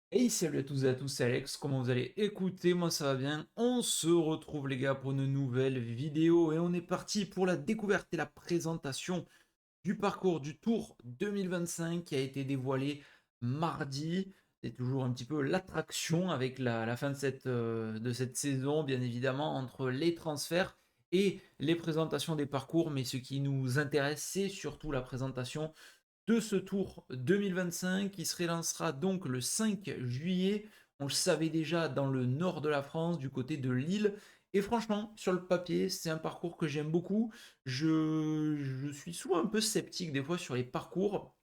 Hey, salut à tous et à tous, c'est Alex, comment vous allez? Écoutez, moi ça va bien, on se retrouve les gars pour une nouvelle vidéo et on est parti pour la découverte et la présentation du parcours du Tour 2025 qui a été dévoilé mardi. C'est toujours un petit peu l'attraction avec la fin de cette saison, bien évidemment, entre les transferts et les présentations des parcours, mais ce qui nous intéresse, c'est surtout la présentation de ce Tour 2025 qui se relancera donc le 5 juillet. On le savait déjà dans le nord de la France, du côté de Lille. Et franchement, sur le papier, c'est un parcours que j'aime beaucoup. Je suis souvent un peu sceptique des fois sur les parcours,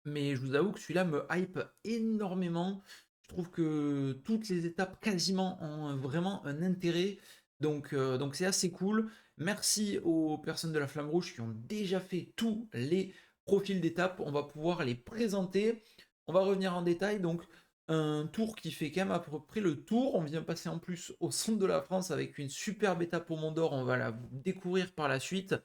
mais je vous avoue que celui-là me hype énormément. Je trouve que toutes les étapes quasiment ont vraiment un intérêt. Donc c'est assez cool. Merci aux personnes de la Flamme Rouge qui ont déjà fait tous les profils d'étapes. On va pouvoir les présenter. On va revenir en détail. Donc un tour qui fait quand même à peu près le tour. On vient passer en plus au centre de la France avec une superbe étape au Mont d'Or. On va la découvrir par la suite,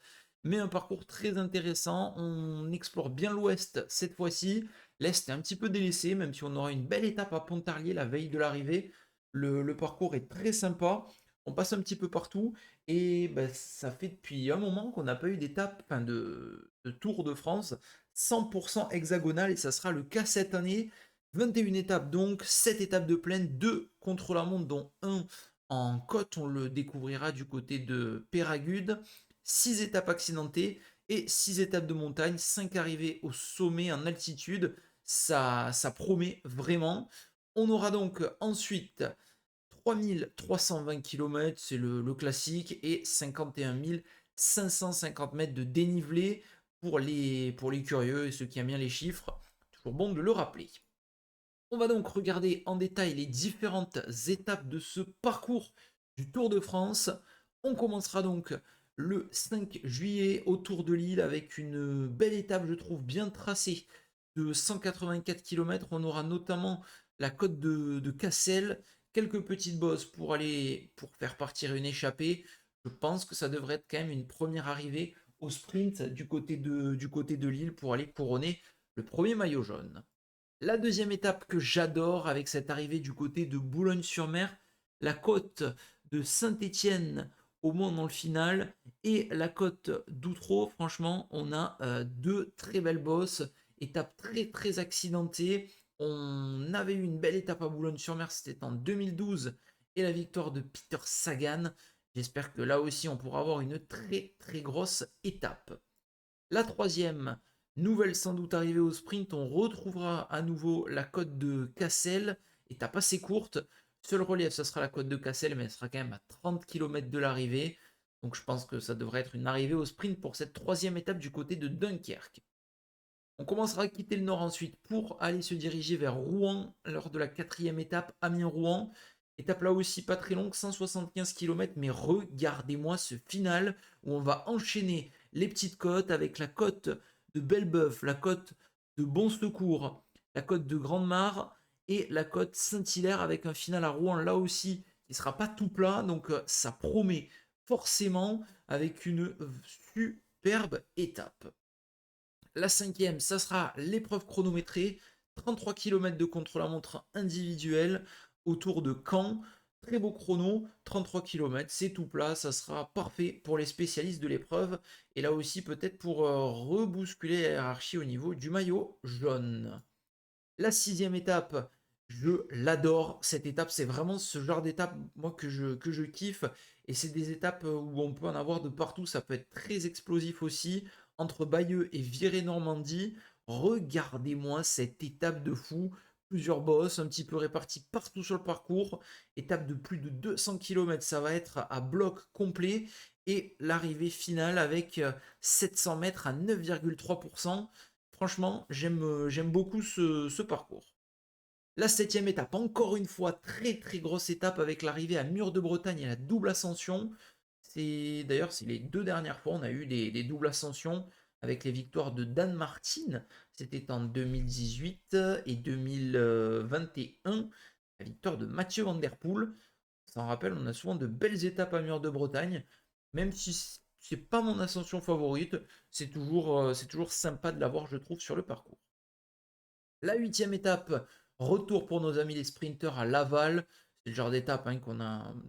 mais un parcours très intéressant. On explore bien l'ouest cette fois-ci. L'est est un petit peu délaissé, même si on aura une belle étape à Pontarlier la veille de l'arrivée. Le parcours est très sympa. On passe un petit peu partout et ben, ça fait depuis un moment qu'on n'a pas eu d'étape, enfin de Tour de France 100% hexagonal et ça sera le cas cette année. 21 étapes donc, 7 étapes de plaine, 2 contre-la-montre dont un en côte, on le découvrira du côté de Péragude. 6 étapes accidentées et 6 étapes de montagne, 5 arrivées au sommet en altitude. Ça promet vraiment. On aura donc ensuite 3320 km, c'est le classique, et 51 550 mètres de dénivelé pour les curieux et ceux qui aiment bien les chiffres. Toujours bon de le rappeler. On va donc regarder en détail les différentes étapes de ce parcours du Tour de France. On commencera donc le 5 juillet au Tour de Lille avec une belle étape, je trouve, bien tracée de 184 km. On aura notamment la côte de Cassel, quelques petites bosses pour faire partir une échappée. Je pense que ça devrait être quand même une première arrivée au sprint du côté de Lille pour aller couronner le premier maillot jaune. La deuxième étape que j'adore avec cette arrivée du côté de Boulogne-sur-Mer, la côte de Saint-Étienne au moins dans le final et la côte d'Outreau, franchement, on a deux très belles bosses, étape très très accidentée. On avait eu une belle étape à Boulogne-sur-Mer, c'était en 2012 et la victoire de Peter Sagan. J'espère que là aussi on pourra avoir une très très grosse étape. La troisième, nouvelle sans doute arrivée au sprint, on retrouvera à nouveau la côte de Cassel, étape assez courte. Seul relief, ce sera la côte de Cassel, mais elle sera quand même à 30 km de l'arrivée. Donc je pense que ça devrait être une arrivée au sprint pour cette troisième étape du côté de Dunkerque. On commencera à quitter le nord ensuite pour aller se diriger vers Rouen lors de la quatrième étape, Amiens-Rouen. Étape là aussi pas très longue, 175 km, mais regardez-moi ce final où on va enchaîner les petites côtes avec la côte de Belbeuf, la côte de Bon Secours, la côte de Grande-Mare et la côte Saint-Hilaire avec un final à Rouen là aussi qui sera pas tout plat, donc ça promet forcément avec une superbe étape. La cinquième, ça sera l'épreuve chronométrée, 33 km de contre-la-montre individuelle autour de Caen. Très beau chrono, 33 km, c'est tout plat, ça sera parfait pour les spécialistes de l'épreuve. Et là aussi peut-être pour rebousculer la hiérarchie au niveau du maillot jaune. La sixième étape, je l'adore. Cette étape, c'est vraiment ce genre d'étape, moi, que je kiffe. Et c'est des étapes où on peut en avoir de partout. Ça peut être très explosif aussi. Entre Bayeux et Viré-Normandie, regardez-moi cette étape de fou. Plusieurs bosses, un petit peu répartis partout sur le parcours. Étape de plus de 200 km, ça va être à bloc complet. Et l'arrivée finale avec 700 mètres à 9,3%. Franchement, j'aime beaucoup ce parcours. La septième étape, encore une fois, très très grosse étape avec l'arrivée à Mur de Bretagne et la double ascension. C'est les deux dernières fois, on a eu des doubles ascensions avec les victoires de Dan Martin. C'était en 2018 et 2021. La victoire de Mathieu Van Der Poel. Ça en rappelle, on a souvent de belles étapes à Mur de Bretagne. Même si c'est pas mon ascension favorite, c'est toujours sympa de l'avoir, je trouve, sur le parcours. La huitième étape, Retour pour nos amis les sprinters à Laval. C'est le genre d'étape hein,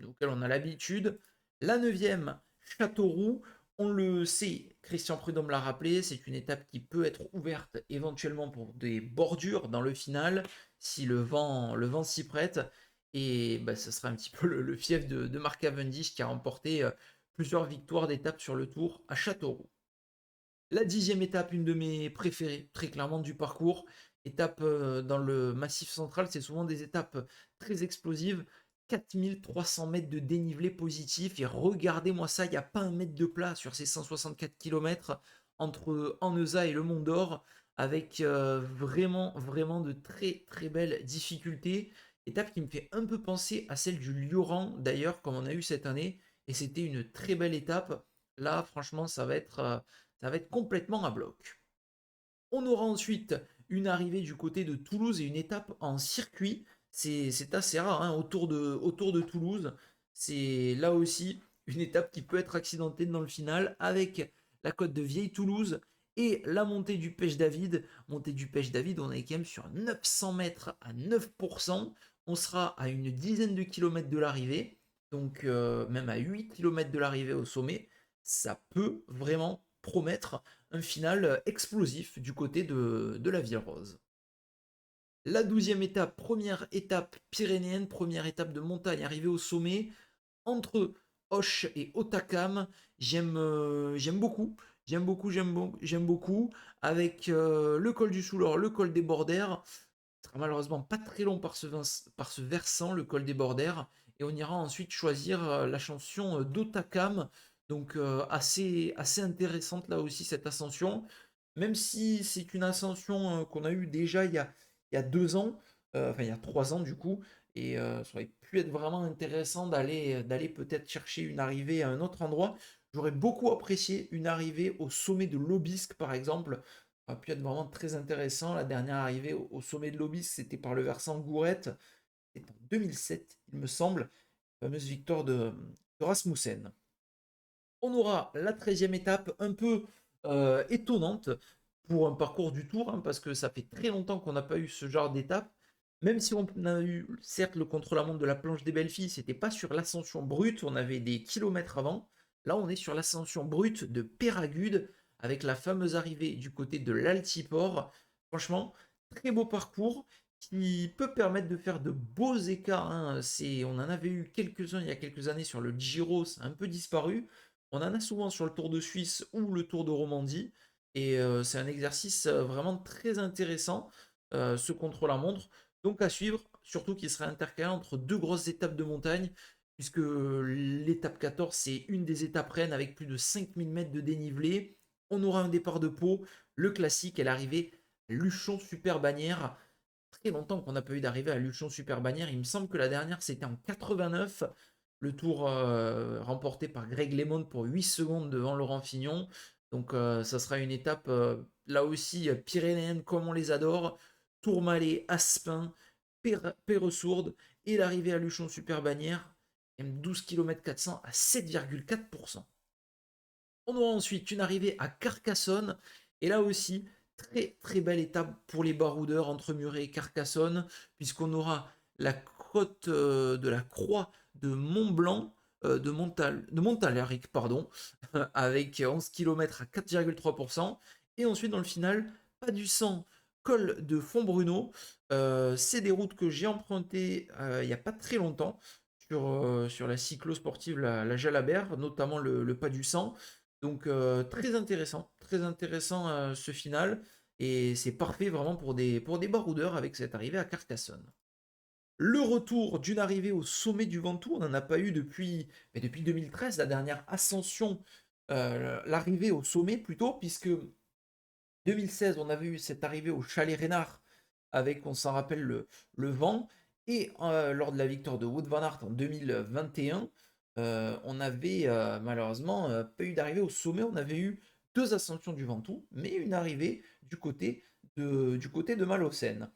auquel on a l'habitude. La neuvième, Châteauroux. On le sait, Christian Prudhomme l'a rappelé, c'est une étape qui peut être ouverte éventuellement pour des bordures dans le final, si le vent s'y prête. Et bah, ce sera un petit peu le fief de Mark Cavendish qui a remporté plusieurs victoires d'étape sur le Tour à Châteauroux. La 10e étape, une de mes préférées, très clairement du parcours. Étape dans le Massif central, c'est souvent des étapes très explosives. 4300 mètres de dénivelé positif. Et regardez-moi ça, il n'y a pas un mètre de plat sur ces 164 km entre Anneza et le Mont d'Or, avec vraiment, vraiment de très, très belles difficultés. Étape qui me fait un peu penser à celle du Lioran, d'ailleurs, comme on a eu cette année. Et c'était une très belle étape. Là, franchement, ça va être complètement à bloc. On aura ensuite une arrivée du côté de Toulouse et une étape en circuit. C'est assez rare hein, autour de Toulouse. C'est là aussi une étape qui peut être accidentée dans le final avec la côte de Vieille Toulouse et la montée du Pêche David. Montée du Pêche David, on est quand même sur 900 mètres à 9%. On sera à une dizaine de kilomètres de l'arrivée, donc même à 8 kilomètres de l'arrivée au sommet. Ça peut vraiment promettre un final explosif du côté de la Ville Rose. La 12e étape, première étape pyrénéenne, première étape de montagne, arrivée au sommet, entre Auch et Otakam. J'aime beaucoup, j'aime beaucoup, avec le col du Soulor, le col des Bordères. Ce sera malheureusement pas très long par ce versant, le col des Bordères, et on ira ensuite choisir l'ascension d'Otakam. Donc assez intéressante là aussi cette ascension, même si c'est une ascension qu'on a eue déjà il y a 2 ans, enfin il y a 3 ans du coup, et ça aurait pu être vraiment intéressant d'aller peut-être chercher une arrivée à un autre endroit. J'aurais beaucoup apprécié une arrivée au sommet de l'Aubisque par exemple. Ça aurait pu être vraiment très intéressant. La dernière arrivée au sommet de l'Aubisque, c'était par le versant Gourette. C'était en 2007, il me semble. Fameuse victoire de Rasmussen. On aura la 13e étape, un peu étonnante pour un parcours du Tour, hein, parce que ça fait très longtemps qu'on n'a pas eu ce genre d'étape. Même si on a eu certes le contre-la-montre de la planche des belles filles, c'était pas sur l'ascension brute, on avait des kilomètres avant. Là, on est sur l'ascension brute de Péragude, avec la fameuse arrivée du côté de l'Altiport. Franchement, très beau parcours qui peut permettre de faire de beaux écarts, hein. On en avait eu quelques-uns il y a quelques années sur le Giro, ça a un peu disparu. On en a souvent sur le Tour de Suisse ou le Tour de Romandie. Et c'est un exercice vraiment très intéressant, ce contre-la-montre. Donc à suivre, surtout qu'il sera intercalé entre deux grosses étapes de montagne, puisque l'étape 14, c'est une des étapes reines avec plus de 5000 mètres de dénivelé. On aura un départ de Pau, le classique, et l'arrivée Luchon Super Bannière. Très longtemps qu'on n'a pas eu d'arrivée à Luchon Super Bannière. Il me semble que la dernière, c'était en 89. Le tour remporté par Greg LeMond pour 8 secondes devant Laurent Fignon. Donc ça sera une étape là aussi pyrénéenne comme on les adore. Tourmalet, Aspin, Péresourde et l'arrivée à Luchon Super Bannière. 12 km 400 à 7,4%. On aura ensuite une arrivée à Carcassonne. Et là aussi, très très belle étape pour les baroudeurs entre Muret et Carcassonne, puisqu'on aura la côte de la Croix de Mont-Blanc, de Montalaric, pardon, avec 11 km à 4,3%. Et ensuite, dans le final, pas du sang, col de Fontbruno. C'est des routes que j'ai empruntées il n'y a pas très longtemps sur la cyclo-sportive, la Jalabert, notamment le pas du sang. Donc très intéressant ce final. Et c'est parfait vraiment pour des baroudeurs avec cette arrivée à Carcassonne. Le retour d'une arrivée au sommet du Ventoux, on n'en a pas eu depuis 2013, la dernière ascension, l'arrivée au sommet plutôt, puisque 2016, on avait eu cette arrivée au Chalet Reynard avec, on s'en rappelle, le vent. Et lors de la victoire de Wout van Aert en 2021, on avait malheureusement pas eu d'arrivée au sommet. On avait eu deux ascensions du Ventoux, mais une arrivée du côté de Malocène.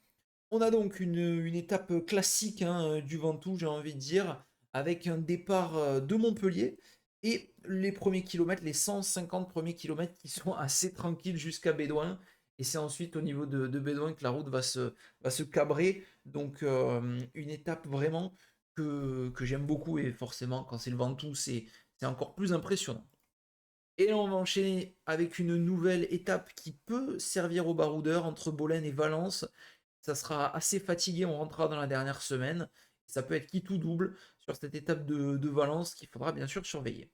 On a donc une étape classique hein, du Ventoux, j'ai envie de dire, avec un départ de Montpellier et les premiers kilomètres, les 150 premiers kilomètres qui sont assez tranquilles jusqu'à Bédouin. Et c'est ensuite au niveau de Bédouin que la route va se cabrer. Donc une étape vraiment que j'aime beaucoup. Et forcément, quand c'est le Ventoux, c'est encore plus impressionnant. Et là, on va enchaîner avec une nouvelle étape qui peut servir aux baroudeurs entre Bolène et Valence. Ça sera assez fatigué, on rentrera dans la dernière semaine. Ça peut être qui tout double sur cette étape de Valence qu'il faudra bien sûr surveiller.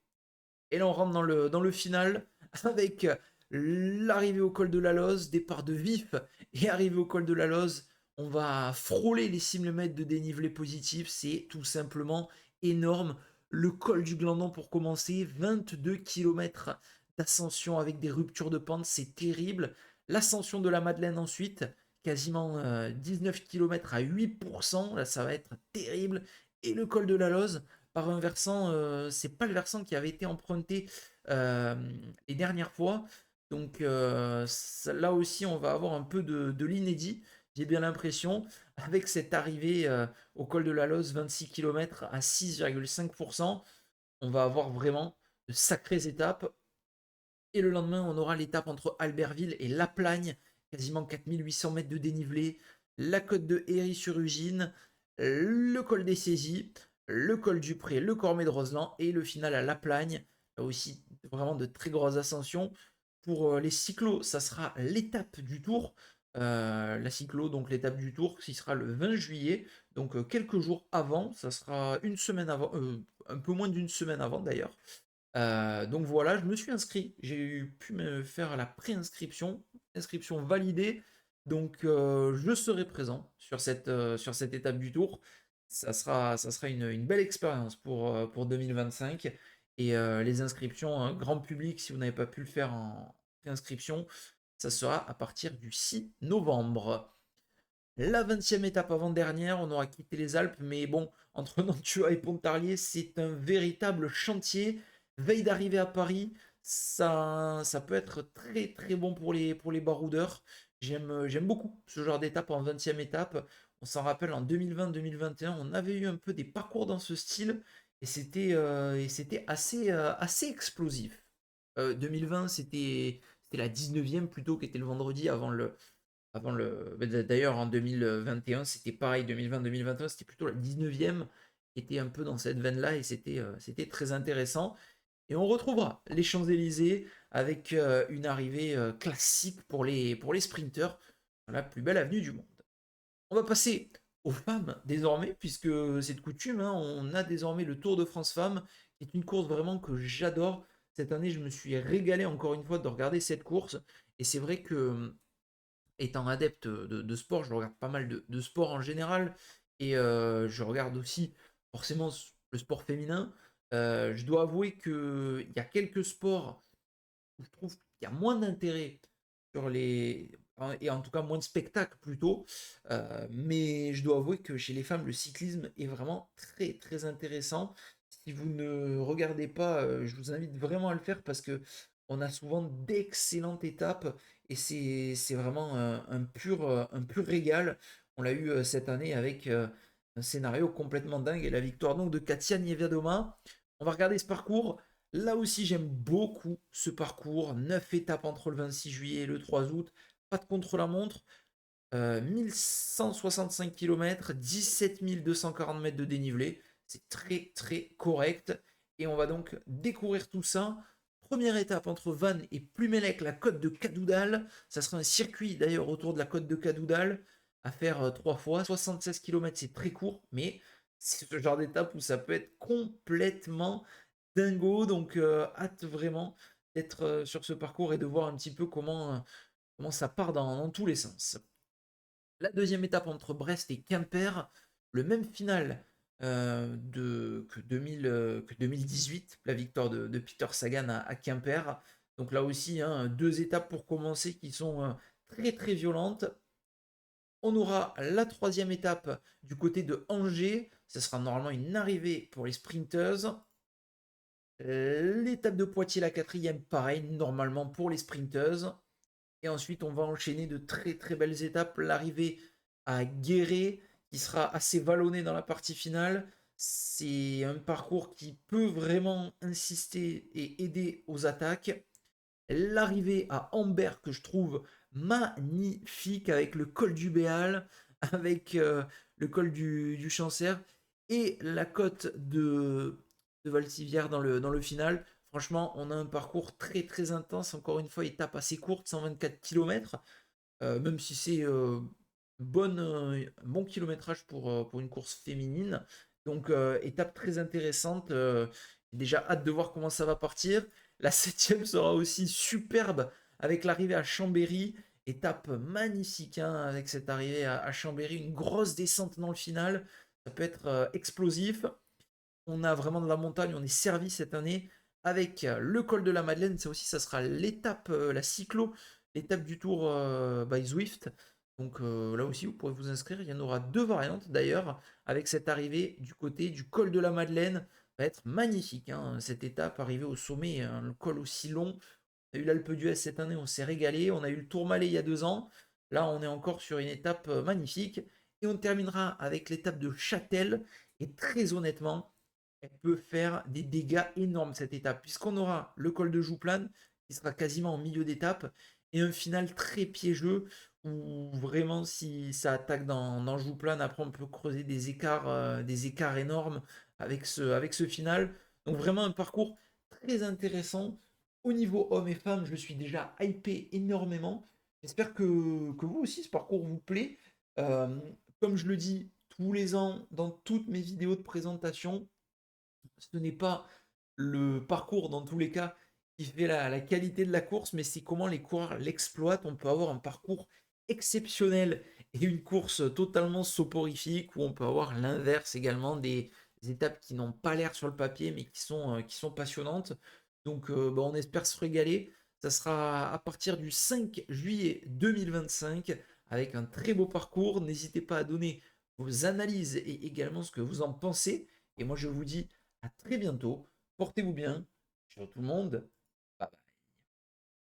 Et là, on rentre dans le final avec l'arrivée au col de la Loze, départ de Vif et arrivée au col de la Loze. On va frôler les 6 000 mètres de dénivelé positif. C'est tout simplement énorme. Le col du Glandon pour commencer, 22 km d'ascension avec des ruptures de pente, c'est terrible. L'ascension de la Madeleine ensuite, quasiment 19 km à 8%, là ça va être terrible. Et le col de la Loze, par un versant, c'est pas le versant qui avait été emprunté euh, les dernières fois. Donc là aussi, on va avoir un peu de l'inédit, j'ai bien l'impression, avec cette arrivée au col de la Loze, 26 km à 6,5%. On va avoir vraiment de sacrées étapes. Et le lendemain, on aura l'étape entre Albertville et La Plagne, quasiment 4800 mètres de dénivelé, la côte de Héry-sur-Ugine, le col des Saisies, le col du Pré, le Cormet de Roseland et le final à La Plagne. Là aussi, vraiment de très grosses ascensions. Pour les cyclos, ça sera l'étape du Tour. La cyclo, donc l'étape du Tour, qui sera le 20 juillet, donc quelques jours avant, ça sera une semaine avant, un peu moins d'une semaine avant d'ailleurs. Donc voilà, je me suis inscrit. J'ai pu me faire la préinscription, inscription validée. Donc je serai présent sur cette étape du tour. Ça sera une belle expérience pour 2025. Et les inscriptions hein, grand public, si vous n'avez pas pu le faire en préinscription, ça sera à partir du 6 novembre. La 20e étape avant-dernière, on aura quitté les Alpes, mais bon, entre Nantua et Pontarlier, c'est un véritable chantier. Veille d'arriver à Paris, ça peut être très très bon pour les baroudeurs. J'aime beaucoup ce genre d'étape en 20e étape. On s'en rappelle en 2020-2021, on avait eu un peu des parcours dans ce style et c'était assez explosif. 2020, c'était la 19e plutôt qui était le vendredi avant le. D'ailleurs, en 2021, c'était pareil. 2020-2021, c'était plutôt la 19e qui était un peu dans cette veine-là et c'était très intéressant. Et on retrouvera les Champs-Élysées avec une arrivée classique pour les sprinteurs sur la plus belle avenue du monde. On va passer aux femmes désormais, puisque c'est de coutume. Hein, on a désormais le Tour de France Femmes, qui est une course vraiment que j'adore. Cette année, je me suis régalé encore une fois de regarder cette course. Et c'est vrai que étant adepte de sport, je regarde pas mal de sport en général, et je regarde aussi forcément le sport féminin. Je dois avouer qu'il y a quelques sports où je trouve qu'il y a moins d'intérêt sur les... et en tout cas moins de spectacles plutôt. Mais je dois avouer que chez les femmes, le cyclisme est vraiment très très intéressant. Si vous ne regardez pas, je vous invite vraiment à le faire parce que on a souvent d'excellentes étapes et c'est vraiment un pur régal. On l'a eu cette année avec un scénario complètement dingue et la victoire donc de Katia Niewiadoma. On va regarder ce parcours. Là aussi, j'aime beaucoup ce parcours. 9 étapes entre le 26 juillet et le 3 août. Pas de contre-la-montre. 1165 km, 17 240 mètres de dénivelé. C'est très très correct. Et on va donc découvrir tout ça. Première étape entre Vannes et Plumelec, la côte de Cadoudal. Ça sera un circuit d'ailleurs autour de la côte de Cadoudal à faire 3 fois. 76 km, c'est très court, mais c'est ce genre d'étape où ça peut être complètement dingo. Donc hâte vraiment d'être sur ce parcours et de voir un petit peu comment ça part dans tous les sens. La deuxième étape entre Brest et Quimper, le même final que 2018, la victoire de Peter Sagan à Quimper. Donc là aussi, hein, deux étapes pour commencer qui sont très très violentes. On aura la troisième étape du côté de Angers. Ce sera normalement une arrivée pour les sprinters. L'étape de Poitiers, la quatrième, pareil, normalement pour les sprinters. Et ensuite, on va enchaîner de très très belles étapes. L'arrivée à Guéret, qui sera assez vallonné dans la partie finale. C'est un parcours qui peut vraiment insister et aider aux attaques. L'arrivée à Amber, que je trouve magnifique avec le col du Béal, avec le col du Sancerre et la côte de Valcivière dans le final. Franchement, on a un parcours très très intense. Encore une fois, étape assez courte, 124 km. Même si c'est bon kilométrage pour une course féminine. Donc, étape très intéressante. J'ai déjà hâte de voir comment ça va partir. La septième sera aussi superbe avec l'arrivée à Chambéry. Étape magnifique hein, avec cette arrivée à Chambéry. Une grosse descente dans le final. Ça peut être explosif. On a vraiment de la montagne. On est servi cette année avec le col de la Madeleine. Ça aussi, ça sera l'étape, la cyclo, l'étape du Tour by Zwift. Donc là aussi, vous pourrez vous inscrire. Il y en aura deux variantes d'ailleurs, avec cette arrivée du côté du col de la Madeleine. Ça va être magnifique hein, cette étape, arrivée au sommet, hein, le col aussi long. On a eu l'Alpe d'Huez cette année, on s'est régalé. On a eu le Tourmalet il y a 2 ans. Là, on est encore sur une étape magnifique. Et on terminera avec l'étape de Châtel. Et très honnêtement, elle peut faire des dégâts énormes cette étape, puisqu'on aura le col de Jouplane qui sera quasiment en milieu d'étape et un final très piégeux où vraiment si ça attaque dans Jouplane, après on peut creuser des écarts énormes avec ce final. Donc vraiment un parcours très intéressant. Au niveau hommes et femmes, je suis déjà hypé énormément. J'espère que vous aussi ce parcours vous plaît. Euh, Comme je le dis tous les ans dans toutes mes vidéos de présentation, ce n'est pas le parcours dans tous les cas qui fait la qualité de la course, mais c'est comment les coureurs l'exploitent. On peut avoir un parcours exceptionnel et une course totalement soporifique, où on peut avoir l'inverse également, des étapes qui n'ont pas l'air sur le papier, mais qui sont passionnantes. Donc bah, on espère se régaler. Ça sera à partir du 5 juillet 2025 avec un très beau parcours. N'hésitez pas à donner vos analyses et également ce que vous en pensez. Et moi je vous dis à très bientôt. Portez-vous bien. Ciao tout le monde.